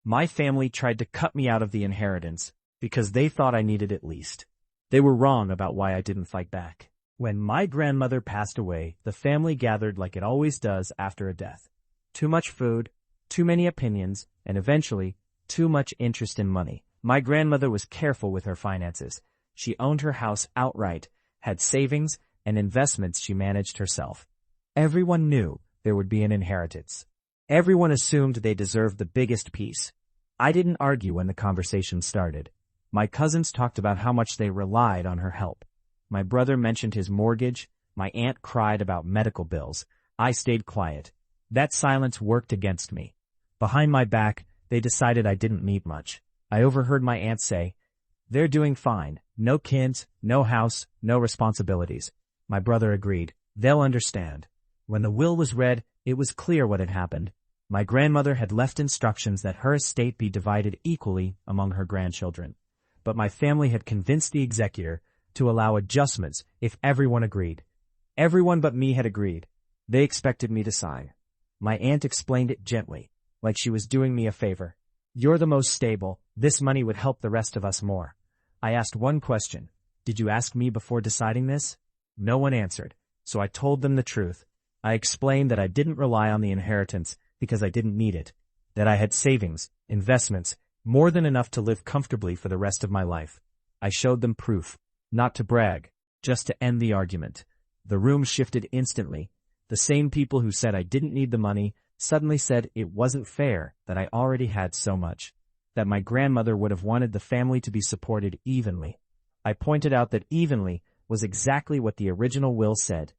My family tried to cut me out of the inheritance because they thought I needed it least. They were wrong about why I didn't fight back. When my grandmother passed away, the family gathered like it always does after a death. Too much food, too many opinions, and eventually, too much interest in money. My grandmother was careful with her finances. She owned her house outright, had savings and investments she managed herself. Everyone knew there would be an inheritance. Everyone assumed they deserved the biggest piece. I didn't argue when the conversation started. My cousins talked about how much they relied on her help. My brother mentioned his mortgage. My aunt cried about medical bills. I stayed quiet. That silence worked against me. Behind my back, they decided I didn't need much. I overheard my aunt say, "They're doing fine. No kids, no house, no responsibilities." My brother agreed. "They'll understand." When the will was read, it was clear what had happened. My grandmother had left instructions that her estate be divided equally among her grandchildren. But my family had convinced the executor to allow adjustments if everyone agreed. Everyone but me had agreed. They expected me to sign. My aunt explained it gently, like she was doing me a favor. "You're the most stable. This money would help the rest of us more." I asked one question. "Did you ask me before deciding this?" No one answered, so I told them the truth. I explained that I didn't rely on the inheritance because I didn't need it, that I had savings, investments, more than enough to live comfortably for the rest of my life. I showed them proof, not to brag, just to end the argument. The room shifted instantly. The same people who said I didn't need the money suddenly said it wasn't fair that I already had so much, that my grandmother would have wanted the family to be supported evenly. I pointed out that evenly was exactly what the original will said.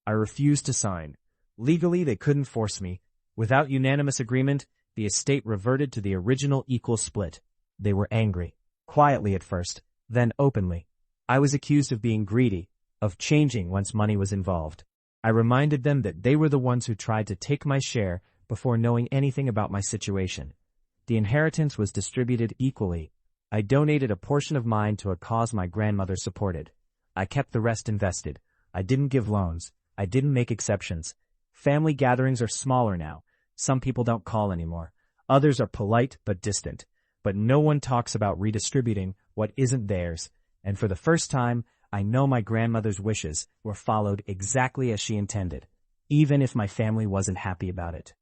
I refused to sign. Legally, they couldn't force me. Without unanimous agreement, the estate reverted to the original equal split. They were angry, quietly at first, then openly. I was accused of being greedy, of changing once money was involved. I reminded them that they were the ones who tried to take my share before knowing anything about my situation. The inheritance was distributed equally. I donated a portion of mine to a cause my grandmother supported. I kept the rest invested. I didn't give loans. I didn't make exceptions. Family gatherings are smaller now. Some people don't call anymore. Others are polite but distant. But no one talks about redistributing what isn't theirs. And for the first time, I know my grandmother's wishes were followed exactly as she intended, even if my family wasn't happy about it.